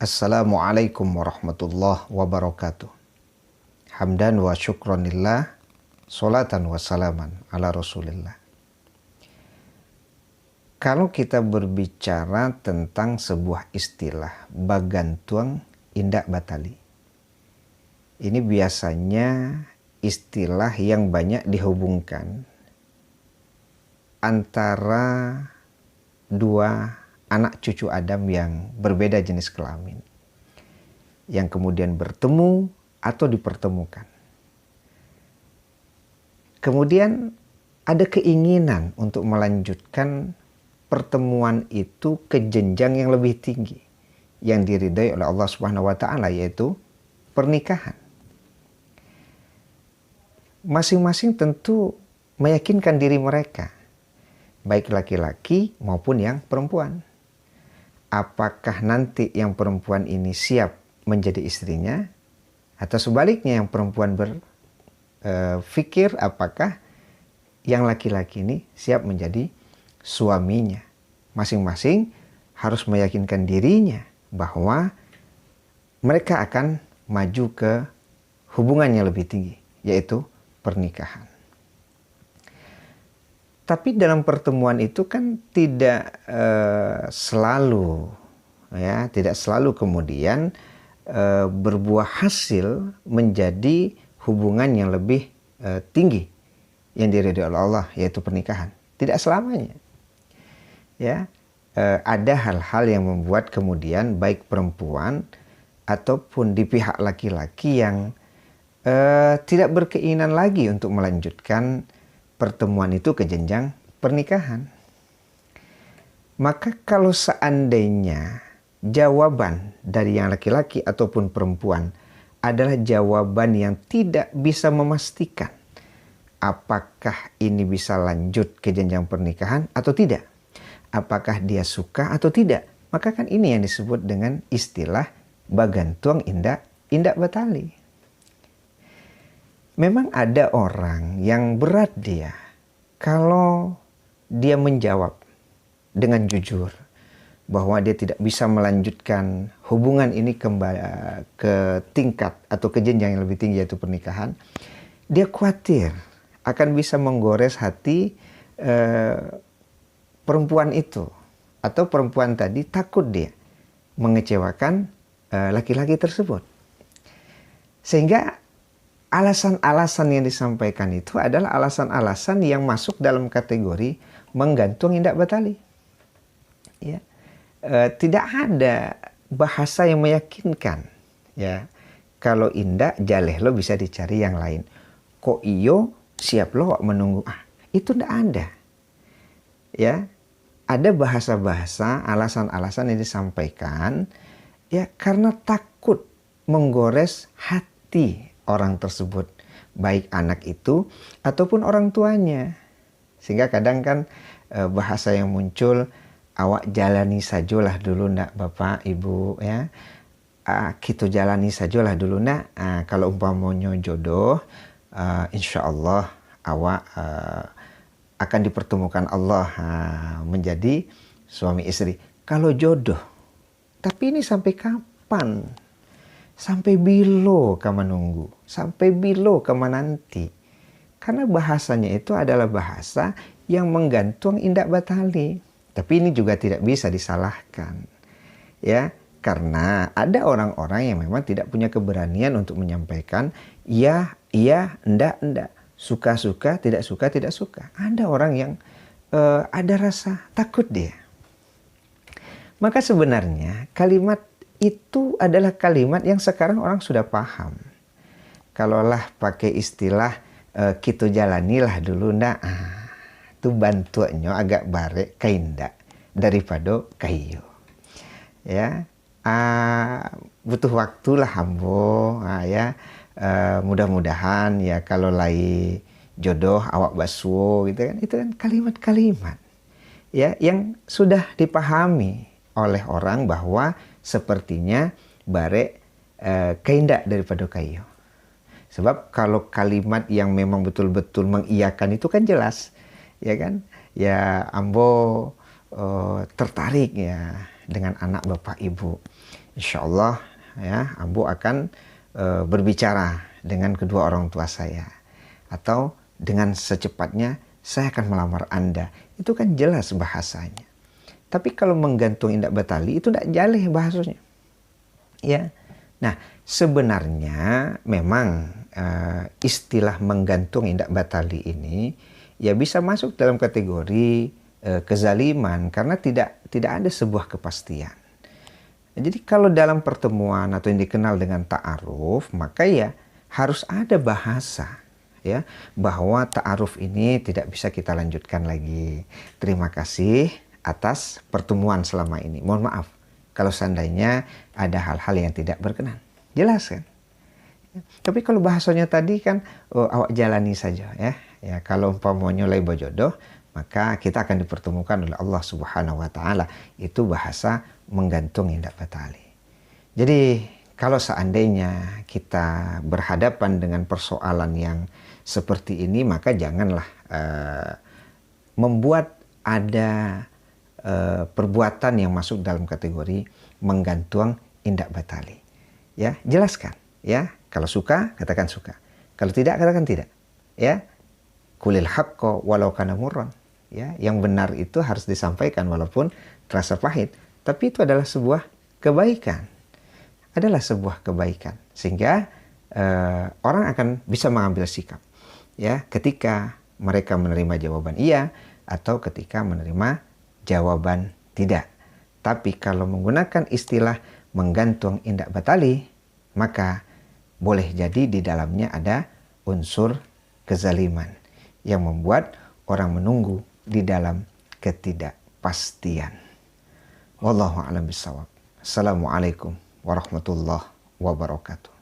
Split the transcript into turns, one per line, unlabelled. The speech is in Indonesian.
Assalamualaikum warahmatullahi wabarakatuh. Hamdan wa syukronillah, salatan wa salaman ala rasulillah. Kalau kita berbicara tentang sebuah istilah bagantuang indak batali, ini biasanya istilah yang banyak dihubungkan antara dua anak cucu Adam yang berbeda jenis kelamin, yang kemudian bertemu atau dipertemukan. Kemudian ada keinginan untuk melanjutkan pertemuan itu ke jenjang yang lebih tinggi, yang diridai oleh Allah Subhanahu wa Ta'ala, yaitu pernikahan. Masing-masing tentu meyakinkan diri mereka, baik laki-laki maupun yang perempuan. Apakah nanti yang perempuan ini siap menjadi istrinya, atau sebaliknya yang perempuan berpikir apakah yang laki-laki ini siap menjadi suaminya. Masing-masing harus meyakinkan dirinya bahwa mereka akan maju ke hubungan yang lebih tinggi, yaitu pernikahan. Tapi dalam pertemuan itu kan tidak selalu kemudian berbuah hasil menjadi hubungan yang lebih tinggi yang diridhoi oleh Allah, yaitu pernikahan. Tidak selamanya. Ada hal-hal yang membuat kemudian baik perempuan ataupun di pihak laki-laki yang tidak berkeinginan lagi untuk melanjutkan pertemuan itu ke jenjang pernikahan. Maka kalau seandainya jawaban dari yang laki-laki ataupun perempuan adalah jawaban yang tidak bisa memastikan apakah ini bisa lanjut ke jenjang pernikahan atau tidak, apakah dia suka atau tidak, maka kan ini yang disebut dengan istilah bagantuang indak batali. Memang ada orang yang berat dia kalau dia menjawab dengan jujur bahwa dia tidak bisa melanjutkan hubungan ini kembali ke tingkat atau ke jenjang yang lebih tinggi, yaitu pernikahan. Dia khawatir akan bisa menggores hati perempuan itu, atau perempuan tadi takut dia mengecewakan laki-laki tersebut. Sehingga alasan-alasan yang disampaikan itu adalah alasan-alasan yang masuk dalam kategori menggantung indak batali. Tidak ada bahasa yang meyakinkan. Kalau indak jaleh lo bisa dicari yang lain. Kok iyo siap lo menunggu. Itu tidak ada. Ada bahasa-bahasa, alasan-alasan yang disampaikan karena takut menggores hati orang tersebut, baik anak itu ataupun orang tuanya. Sehingga kadang kan bahasa yang muncul, awak jalani sajalah dulu nak bapak ibu kita jalani sajalah dulu nak. Kalau umpamanya jodoh, insya Allah awak akan dipertemukan Allah menjadi suami istri. Kalau jodoh, tapi ini sampai kapan? Sampai bilo kamu nunggu, sampai bilo kamu nanti. Karena bahasanya itu adalah bahasa yang menggantung indak batali. Tapi ini juga tidak bisa disalahkan. Karena ada orang-orang yang memang tidak punya keberanian untuk menyampaikan iya, enggak, suka-suka, tidak suka. Ada orang yang ada rasa takut dia. Maka sebenarnya kalimat itu adalah kalimat yang sekarang orang sudah paham. Kalaulah pakai istilah kita jalanilah dulu ndak, itu bantuannya agak bare kaindak daripada kayu. Butuh waktulah hambo. Mudah-mudahan kalau lagi jodoh awak basuh gitu kan. Itu kan kalimat-kalimat yang sudah dipahami oleh orang bahwa sepertinya bare kaindak daripada kayu. Sebab kalau kalimat yang memang betul-betul mengiyakan itu kan jelas, ambo tertarik dengan anak bapak ibu. insya Allah ya Abu akan berbicara dengan kedua orang tua saya, atau dengan secepatnya saya akan melamar Anda. Itu kan jelas bahasanya. Tapi kalau menggantung indak batali itu tidak jelas bahasanya. Ya. Nah, sebenarnya memang istilah menggantung indak batali ini ya bisa masuk dalam kategori kezaliman karena tidak ada sebuah kepastian. Jadi kalau dalam pertemuan atau yang dikenal dengan ta'aruf, maka ya harus ada bahasa ya bahwa ta'aruf ini tidak bisa kita lanjutkan lagi. Terima kasih atas pertemuan selama ini. Mohon maaf kalau seandainya ada hal-hal yang tidak berkenan. Jelas kan? Tapi kalau bahasanya tadi kan awak jalani saja ya. Ya kalau umpamanya nyolai bojodoh, maka kita akan dipertemukan oleh Allah Subhanahu wa taala. Itu bahasa menggantung indak batali. Jadi kalau seandainya kita berhadapan dengan persoalan yang seperti ini, maka janganlah membuat ada perbuatan yang masuk dalam kategori menggantung indak batali. Ya, jelaskan. Ya, kalau suka katakan suka. Kalau tidak katakan tidak. Ya, kulil haqqo walau kana murran. Ya, yang benar itu harus disampaikan walaupun terasa pahit. Tapi itu adalah sebuah kebaikan. Adalah sebuah kebaikan. Sehingga orang akan bisa mengambil sikap. Ya, ketika mereka menerima jawaban iya atau ketika menerima jawaban tidak. Tapi kalau menggunakan istilah menggantung indak batali, maka boleh jadi di dalamnya ada unsur kezaliman yang membuat orang menunggu di dalam ketidakpastian. Wallahu a'lam bishawab. Assalamualaikum warahmatullahi wabarakatuh.